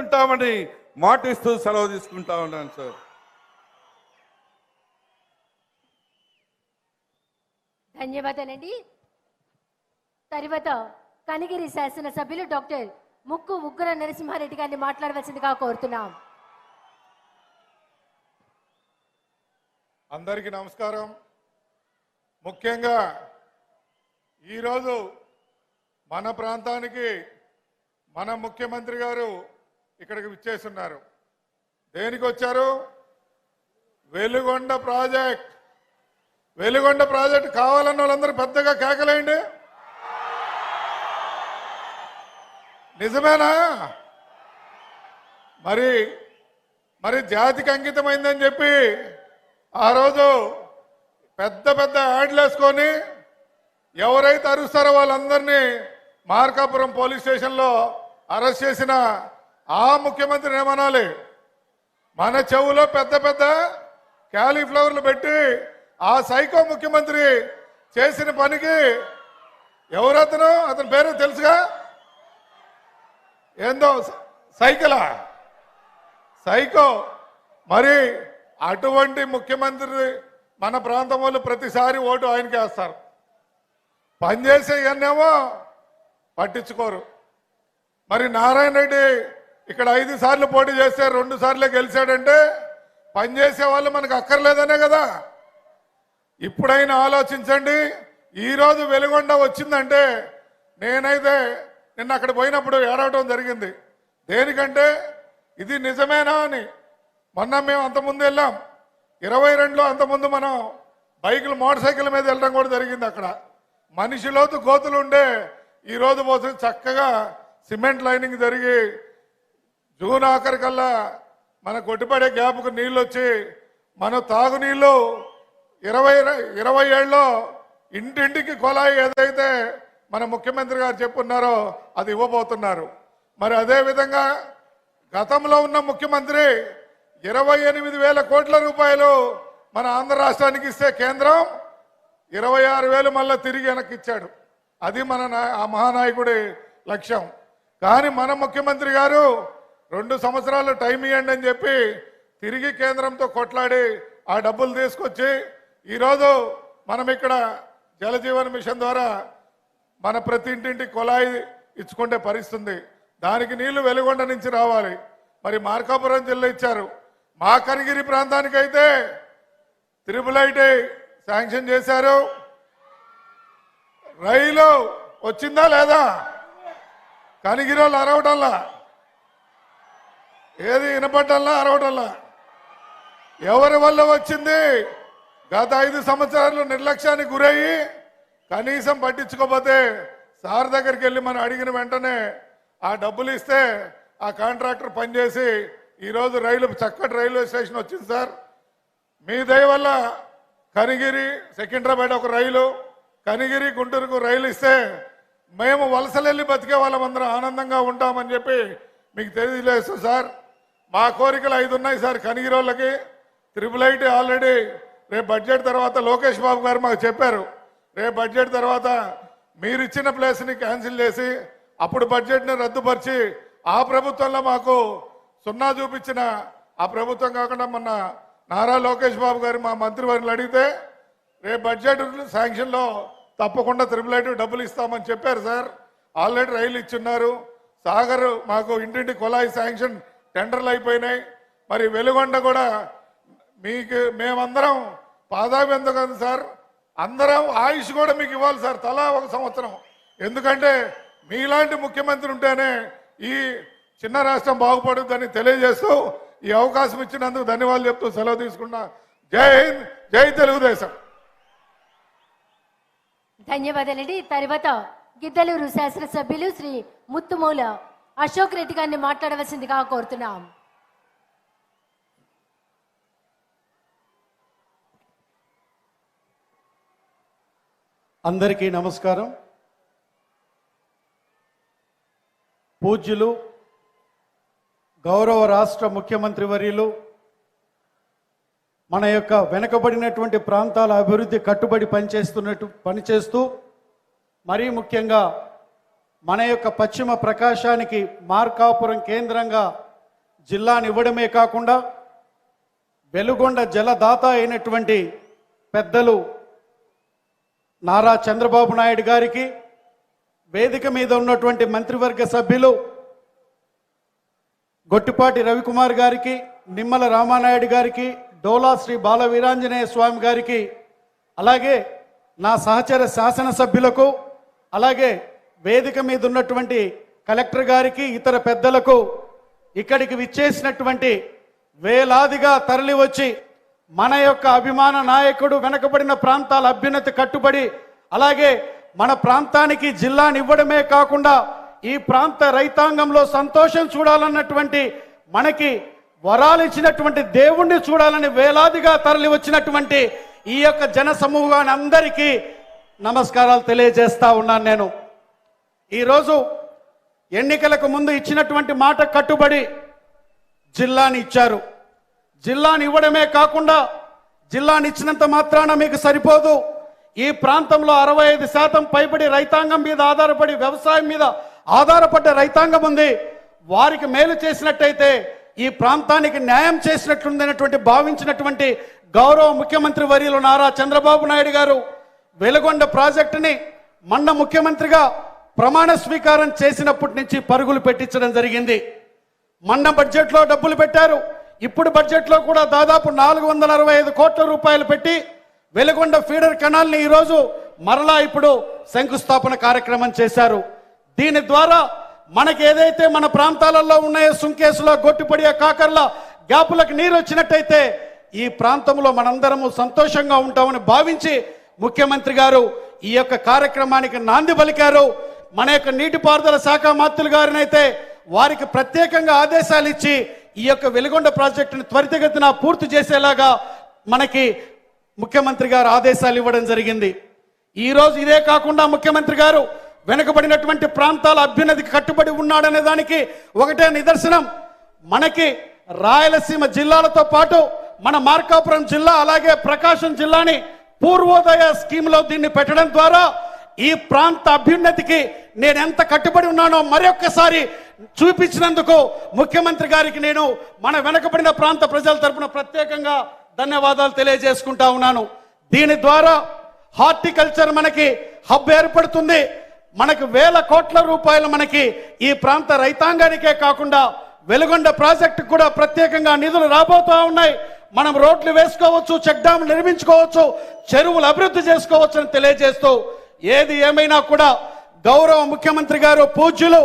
ఉంటామని మాటిస్తూ సెలవు తీసుకుంటా ఉన్నాను సార్. ధన్యవాదాలండి. తర్వాత కనిగిరి శాసనసభ్యులు డాక్టర్ ముక్కు ఉగ్ర నరసింహారెడ్డి గారిని మాట్లాడవలసిందిగా కోరుతున్నాం. అందరికీ నమస్కారం. ముఖ్యంగా ఈరోజు మన ప్రాంతానికి మన ముఖ్యమంత్రి గారు ఇక్కడికి విచ్చేస్తున్నారు. దేనికి వచ్చారు? వెలుగొండ ప్రాజెక్ట్. వెలుగొండ ప్రాజెక్ట్ కావాలన్న వాళ్ళందరూ పెద్దగా కేకలేండి. నిజమేనా? మరి జాతికి అంకితమైందని చెప్పి ఆ రోజు పెద్ద పెద్ద యాడ్లు వేసుకొని ఎవరైతే అరుస్తారో వాళ్ళందరినీ మార్కాపురం పోలీస్ స్టేషన్లో అరెస్ట్ చేసిన ఆ ముఖ్యమంత్రిని ఏమనాలి? మన చెవులో పెద్ద పెద్ద క్యాలీఫ్లవర్లు పెట్టి ఆ సైకో ముఖ్యమంత్రి చేసిన పనికి ఎవరతను? అతని పేరు తెలుసుగా? ఏందో సైకిలా సైకో. మరి అటువంటి ముఖ్యమంత్రి మన ప్రాంతం వాళ్ళు ప్రతిసారి ఓటు ఆయనకి వేస్తారు. పనిచేసే ఇవన్నేమో పట్టించుకోరు. మరి నారాయణ రెడ్డి ఇక్కడ 5 సార్లు పోటీ చేస్తే 2 సార్లే గెలిచాడంటే పనిచేసే వాళ్ళు మనకు అక్కర్లేదనే కదా. ఇప్పుడైనా ఆలోచించండి. ఈరోజు వెలుగొండ వచ్చిందంటే నేనైతే నిన్న అక్కడ పోయినప్పుడు ఏడవటం జరిగింది. దేనికంటే ఇది నిజమేనా అని. మొన్న మేము అంతకుముందు వెళ్ళాం 22లో, అంతకుముందు మనం బైకులు మోటార్ సైకిల్ మీద వెళ్ళడం కూడా జరిగింది. అక్కడ మనిషి లోతు గోతులు ఉండే ఈరోజు పోతే చక్కగా సిమెంట్ లైనింగ్ జరిగి జూన్ ఆఖరికల్లా మన కొట్టిపడే గ్యాప్కు నీళ్ళు వచ్చి మన తాగునీళ్ళు 20 ఏళ్ళలో ఇంటింటికి కొలాయి ఏదైతే మన ముఖ్యమంత్రి గారు చెప్పున్నారో అది ఇవ్వబోతున్నారు. మరి అదేవిధంగా గతంలో ఉన్న ముఖ్యమంత్రి 28,000 కోట్ల రూపాయలు మన ఆంధ్ర రాష్ట్రానికి ఇస్తే కేంద్రం 26,000 మళ్ళీ తిరిగి వెనక్కిచ్చాడు. అది మన ఆ మహానాయకుడి లక్ష్యం. కానీ మన ముఖ్యమంత్రి గారు 2 సంవత్సరాలు టైం ఇవ్వండి అని చెప్పి తిరిగి కేంద్రంతో కొట్లాడి ఆ డబ్బులు తీసుకొచ్చి ఈరోజు మనం ఇక్కడ జలజీవన్ మిషన్ ద్వారా మన ప్రతి ఇంటింటి కొలాయి ఇచ్చుకుంటే పరిస్థితుంది. దానికి నీళ్లు వెలుగొండ నుంచి రావాలి. మరి మార్కాపురం జిల్లా ఇచ్చారు. మా కనిగిరి ప్రాంతానికి అయితే త్రిపుల్ శాంక్షన్ చేశారు. రైలు వచ్చిందా లేదా? కనిగిరిలో అరవటంలా, ఏది వినపడ్డంలా, అరవటంలా. ఎవరి వల్ల వచ్చింది? గత 5 సంవత్సరాలు నిర్లక్ష్యానికి గురయ్యి కనీసం పట్టించుకోకపోతే సార్ దగ్గరికి వెళ్ళి మనం అడిగిన వెంటనే ఆ డబ్బులు ఇస్తే ఆ కాంట్రాక్టర్ పనిచేసి ఈరోజు రైలు చక్కటి రైల్వే స్టేషన్ వచ్చింది సార్. మీ దయ వల్ల కనిగిరి సికింద్రాబాద్ ఒక రైలు, కనిగిరి గుంటూరుకు రైలు ఇస్తే మేము వలసలెళ్ళి బతికే వాళ్ళమందరం ఆనందంగా ఉంటామని చెప్పి మీకు తెలియజేస్తాం సార్. మా కోరికలు 5 ఉన్నాయి సార్ కనిగిరి వాళ్ళకి. త్రిపుల్ ఆల్రెడీ రేపు బడ్జెట్ తర్వాత లోకేష్ బాబు గారు మాకు చెప్పారు, రేపు బడ్జెట్ తర్వాత మీరు ఇచ్చిన ప్లేస్ని క్యాన్సిల్ చేసి అప్పుడు బడ్జెట్ని రద్దుపరిచి ఆ ప్రభుత్వంలో మాకు 0 చూపించిన ఆ ప్రభుత్వం కాకుండా మొన్న నారా లోకేష్ బాబు గారు మా మంత్రివర్యులు అడిగితే రేపు బడ్జెట్ శాంక్షన్లో తప్పకుండా త్రిపుల్ డబ్బులు ఇస్తామని చెప్పారు సార్. ఆల్రెడీ రైలు ఇచ్చున్నారు. సాగర్ మాకు ఇంటింటి కొలాయి శాంక్షన్ టెండర్లు అయిపోయినాయి. మరి వెలుగొండ కూడా మీకు మేమందరం పాదాభివందనం సార్. అందరం ఆయుష్ కూడా మీకు ఇవ్వాలి సార్, తలా 1 సంవత్సరం. ఎందుకంటే మీలాంటి ముఖ్యమంత్రి ఉంటేనే ఈ చిన్న రాష్ట్రం బాగుపడుతుందని తెలియజేస్తూ ఈ అవకాశం ఇచ్చినందుకు ధన్యవాదాలు చెప్తూ సెలవు తీసుకున్నా. జై హింద్, జై తెలుగుదేశం. ధన్యవాదాలండి. తర్వాత గిద్దలూరు శాసనసభ్యులు శ్రీ ముత్తుమూల అశోక్ రెడ్డి గారిని మాట్లాడవలసిందిగా కోరుతున్నాం. అందరికీ నమస్కారం. పూజ్యులు గౌరవ రాష్ట్ర ముఖ్యమంత్రి వర్యులు మన యొక్క వెనుకబడినటువంటి ప్రాంతాల అభివృద్ధి కట్టుబడి పనిచేస్తూ మరీ ముఖ్యంగా మన యొక్క పశ్చిమ ప్రకాశానికి మార్కాపురం కేంద్రంగా జిల్లాని ఇవ్వడమే కాకుండా వెలుగొండ జలదాత అయినటువంటి పెద్దలు నారా చంద్రబాబు నాయుడు గారికి, వేదిక మీద ఉన్నటువంటి మంత్రివర్గ సభ్యులు గొట్టిపాటి రవికుమార్ గారికి, నిమ్మల రామానాయుడు గారికి, డోలా శ్రీ బాల వీరాంజనేయ స్వామి గారికి, అలాగే నా సహచర శాసనసభ్యులకు, అలాగే వేదిక మీద ఉన్నటువంటి కలెక్టర్ గారికి, ఇతర పెద్దలకు, ఇక్కడికి విచ్చేసినటువంటి వేలాదిగా తరలి వచ్చి మన యొక్క అభిమాన నాయకుడు వెనకబడిన ప్రాంతాల అభ్యున్నతి కట్టుబడి, అలాగే మన ప్రాంతానికి జిల్లాని ఇవ్వడమే కాకుండా ఈ ప్రాంత రైతాంగంలో సంతోషం చూడాలన్నటువంటి, మనకి వరాలు ఇచ్చినటువంటి దేవుణ్ణి చూడాలని వేలాదిగా తరలి వచ్చినటువంటి ఈ యొక్క జన సమూహాన్ని అందరికీ నమస్కారాలు తెలియజేస్తా ఉన్నాను. నేను ఈరోజు ఎన్నికలకు ముందు ఇచ్చినటువంటి మాట కట్టుబడి జిల్లాని ఇచ్చారు. జిల్లాని ఇవ్వడమే కాకుండా జిల్లాని ఇచ్చినంత మాత్రాన మీకు సరిపోదు. ఈ ప్రాంతంలో 65% పైబడి రైతాంగం మీద ఆధారపడి, వ్యవసాయం మీద ఆధారపడ్డ రైతాంగం ఉంది. వారికి మేలు చేసినట్టయితే ఈ ప్రాంతానికి న్యాయం చేసినట్లుందనేటువంటి భావించినటువంటి గౌరవ ముఖ్యమంత్రి వర్యులు నారా చంద్రబాబు నాయుడు గారు వెలుగొండ ప్రాజెక్టుని మొన్న ముఖ్యమంత్రిగా ప్రమాణ స్వీకారం చేసినప్పటి నుంచి పరుగులు పెట్టించడం జరిగింది. మొన్న బడ్జెట్లో డబ్బులు పెట్టారు. ఇప్పుడు బడ్జెట్లో కూడా దాదాపు 465 కోట్ల రూపాయలు పెట్టి వెలుగొండ ఫీడర్ కెనాల్ని ఈరోజు మరలా ఇప్పుడు శంకుస్థాపన కార్యక్రమం చేశారు. దీని ద్వారా మనకి ఏదైతే మన ప్రాంతాలలో ఉన్నాయో, సుంకేసులో, గొట్టిపడియ, కాకర్ల గ్యాపులకు నీరు వచ్చినట్టయితే ఈ ప్రాంతంలో మనందరము సంతోషంగా ఉంటామని భావించి ముఖ్యమంత్రి గారు ఈ యొక్క కార్యక్రమానికి నాంది పలికారు. మన యొక్క నీటిపారుదల శాఖ మంత్రులు గారినైతే వారికి ప్రత్యేకంగా ఆదేశాలు ఇచ్చి ఈ యొక్క వెలుగొండ ప్రాజెక్టును త్వరితగతిన పూర్తి చేసేలాగా మనకి ముఖ్యమంత్రి గారు ఆదేశాలు ఇవ్వడం జరిగింది. ఈరోజు ఇదే కాకుండా ముఖ్యమంత్రి గారు వెనుకబడినటువంటి ప్రాంతాల అభ్యున్నతికి కట్టుబడి ఉన్నాడనే దానికి ఒకటే నిదర్శనం. మనకి రాయలసీమ జిల్లాలతో పాటు మన మార్కాపురం జిల్లా, అలాగే ప్రకాశం జిల్లాని పూర్వోదయ స్కీమ్లో దీన్ని పెట్టడం ద్వారా ఈ ప్రాంత అభ్యున్నతికి నేను ఎంత కట్టుబడి ఉన్నానో మరొక్కసారి చూపించినందుకు ముఖ్యమంత్రి గారికి నేను మన వెనకబడిన ప్రాంత ప్రజల తరపున ప్రత్యేకంగా ధన్యవాదాలు తెలియజేసుకుంటా ఉన్నాను. దీని ద్వారా హార్టికల్చర్ మనకి హబ్ ఏర్పడుతుంది. మనకు వేల కోట్ల రూపాయలు మనకి ఈ ప్రాంత రైతాంగానికే కాకుండా వెలుగొండ ప్రాజెక్టు కూడా ప్రత్యేకంగా నిధులు రాబోతా ఉన్నాయి. మనం రోడ్లు వేసుకోవచ్చు, చెక్ డ్యాములు నిర్మించుకోవచ్చు, చెరువులు అభివృద్ధి చేసుకోవచ్చు అని తెలియజేస్తూ, ఏది ఏమైనా కూడా గౌరవ ముఖ్యమంత్రి గారు పూజ్యులు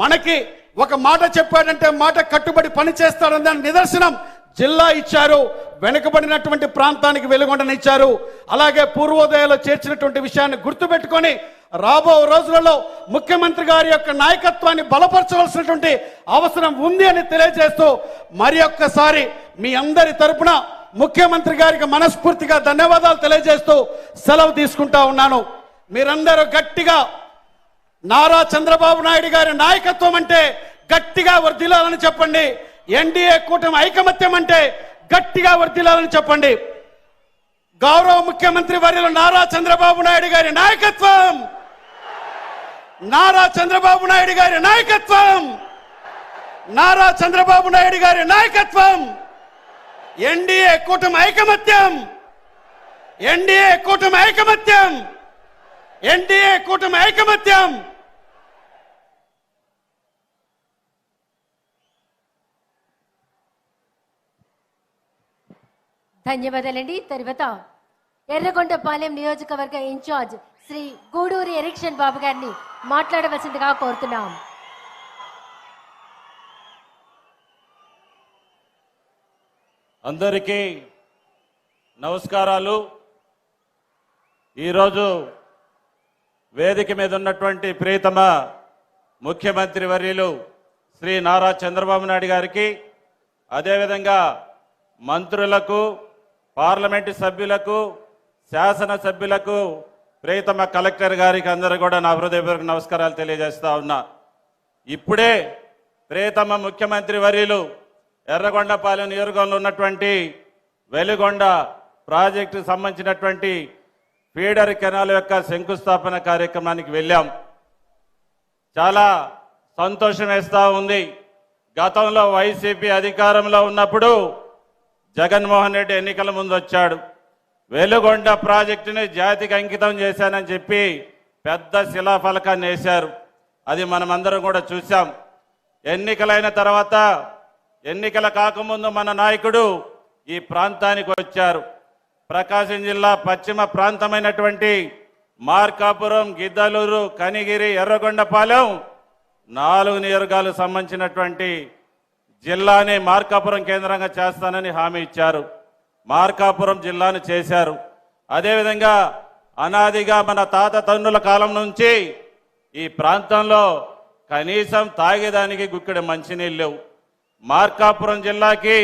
మనకి ఒక మాట చెప్పాడంటే మాట కట్టుబడి పని చేస్తాడని దాని నిదర్శనం జిల్లా ఇచ్చారు, వెనుకబడినటువంటి ప్రాంతానికి వెలుగొండనిచ్చారు. అలాగే పూర్వోదయాలో చేర్చినటువంటి విషయాన్ని గుర్తుపెట్టుకొని రాబో రోజులలో ముఖ్యమంత్రి గారి యొక్క నాయకత్వాన్ని బలపరచవలసినటువంటి అవసరం ఉంది అని తెలియజేస్తూ మరి ఒక్కసారి మీ అందరి తరపున ముఖ్యమంత్రి గారికి మనస్ఫూర్తిగా ధన్యవాదాలు తెలియజేస్తూ సెలవు తీసుకుంటా ఉన్నాను. మీరందరూ గట్టిగా నారా చంద్రబాబు నాయుడు గారి నాయకత్వం అంటే గట్టిగా వర్ధిల్లాలని చెప్పండి. ఎన్డీఏ కూటమి ఐకమత్యం అంటే గట్టిగా వర్ధిల్లాలని చెప్పండి. గౌరవ ముఖ్యమంత్రి వర్యులు నారా చంద్రబాబు నాయుడు గారి నాయకత్వం, నారా చంద్రబాబు నాయుడు గారి నాయకత్వం, నారా చంద్రబాబు నాయుడు గారి నాయకత్వం, ఎన్డీఏ కూటమి ఐకమత్యం, ఎన్డీఏ కూటమి ఐకమత్యం, ఎన్డీఏ కూటమి ఐకమత్యం. ధన్యవాదాలండి. తర్వాత ఎర్రగొండపాలెం నియోజకవర్గ ఇన్ఛార్జ్ శ్రీ గూడూరి ఎరిక్షన్ బాబు గారిని మాట్లాడవలసిందిగా కోరుతున్నాం. అందరికీ నమస్కారాలు. ఈరోజు వేదిక మీద ఉన్నటువంటి ప్రియతమ ముఖ్యమంత్రి వర్యులు శ్రీ నారా చంద్రబాబు నాయుడు గారికి, అదేవిధంగా మంత్రులకు, పార్లమెంటు సభ్యులకు, శాసనసభ్యులకు, ప్రియతమ కలెక్టర్ గారికి అందరూ కూడా నా హృదయపూర్వక నమస్కారాలు తెలియజేస్తా ఉన్నా. ఇప్పుడే ప్రియతమ ముఖ్యమంత్రి వర్యులు ఎర్రగొండపాలెం నియోజకవర్గంలో ఉన్నటువంటి వెలుగొండ ప్రాజెక్టుకు సంబంధించినటువంటి ఫీడర్ కెనాల్ యొక్క శంకుస్థాపన కార్యక్రమానికి వెళ్ళాం. చాలా సంతోషం వేస్తూ ఉంది. గతంలో వైసీపీ అధికారంలో ఉన్నప్పుడు జగన్మోహన్ రెడ్డి ఎన్నికల ముందు వచ్చాడు. వెలుగొండ ప్రాజెక్టుని జాతికి అంకితం చేశానని చెప్పి పెద్ద శిలాఫలకాన్ని వేశారు. అది మనమందరం కూడా చూసాం. ఎన్నికలైన తర్వాత, ఎన్నికల కాకముందు మన నాయకుడు ఈ ప్రాంతానికి వచ్చారు. ప్రకాశం జిల్లా పశ్చిమ ప్రాంతమైనటువంటి మార్కాపురం, గిద్దలూరు, కనిగిరి, ఎర్రగొండపాలెం 4 నియోజకవర్గాలకు సంబంధించినటువంటి జిల్లాని మార్కాపురం కేంద్రంగా చేస్తానని హామీ ఇచ్చారు. మార్కాపురం జిల్లాను చేశారు. అదేవిధంగా అనాదిగా మన తాత తండ్రుల కాలం నుంచి ఈ ప్రాంతంలో కనీసం తాగేదానికి గుక్కెడు మంచినీళ్ళు లేవు. మార్కాపురం జిల్లాకి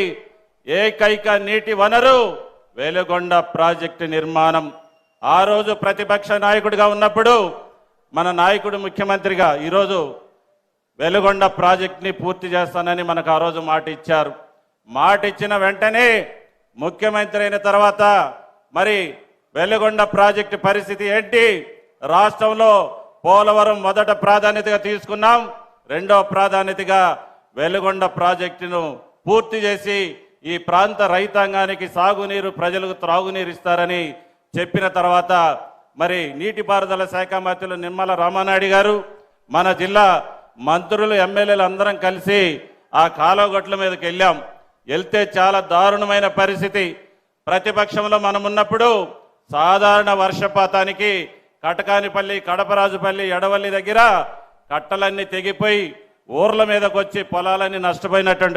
ఏకైక నీటి వనరు వెలుగొండ ప్రాజెక్టు నిర్మాణం. ఆ రోజు ప్రతిపక్ష నాయకుడిగా ఉన్నప్పుడు మన నాయకుడు ముఖ్యమంత్రిగా ఈరోజు వెలుగొండ ప్రాజెక్టుని పూర్తి చేస్తానని మనకు ఆ రోజు మాట ఇచ్చారు. మాట ఇచ్చిన వెంటనే ముఖ్యమంత్రి అయిన తర్వాత మరి వెలుగొండ ప్రాజెక్టు పరిస్థితి ఏంటి? రాష్ట్రంలో పోలవరం మొదట ప్రాధాన్యతగా తీసుకున్నాం. రెండో ప్రాధాన్యతగా వెలుగొండ ప్రాజెక్టును పూర్తి చేసి ఈ ప్రాంత రైతాంగానికి సాగునీరు, ప్రజలకు త్రాగునీరు ఇస్తారని చెప్పిన తర్వాత మరి నీటిపారుదల శాఖ మంత్రులు నిమ్మల రామానాయుడు గారు, మన జిల్లా మంత్రులు, ఎమ్మెల్యేలు అందరం కలిసి ఆ కాలువగట్ల మీదకి వెళ్తే చాలా దారుణమైన పరిస్థితి. ప్రతిపక్షంలో మనం ఉన్నప్పుడు సాధారణ వర్షపాతానికి కటకానిపల్లి, కడపరాజుపల్లి, ఎడవల్లి దగ్గర కట్టలన్నీ తెగిపోయి ఊర్ల మీదకి వచ్చి పొలాలన్నీ నష్టపోయినటువంటి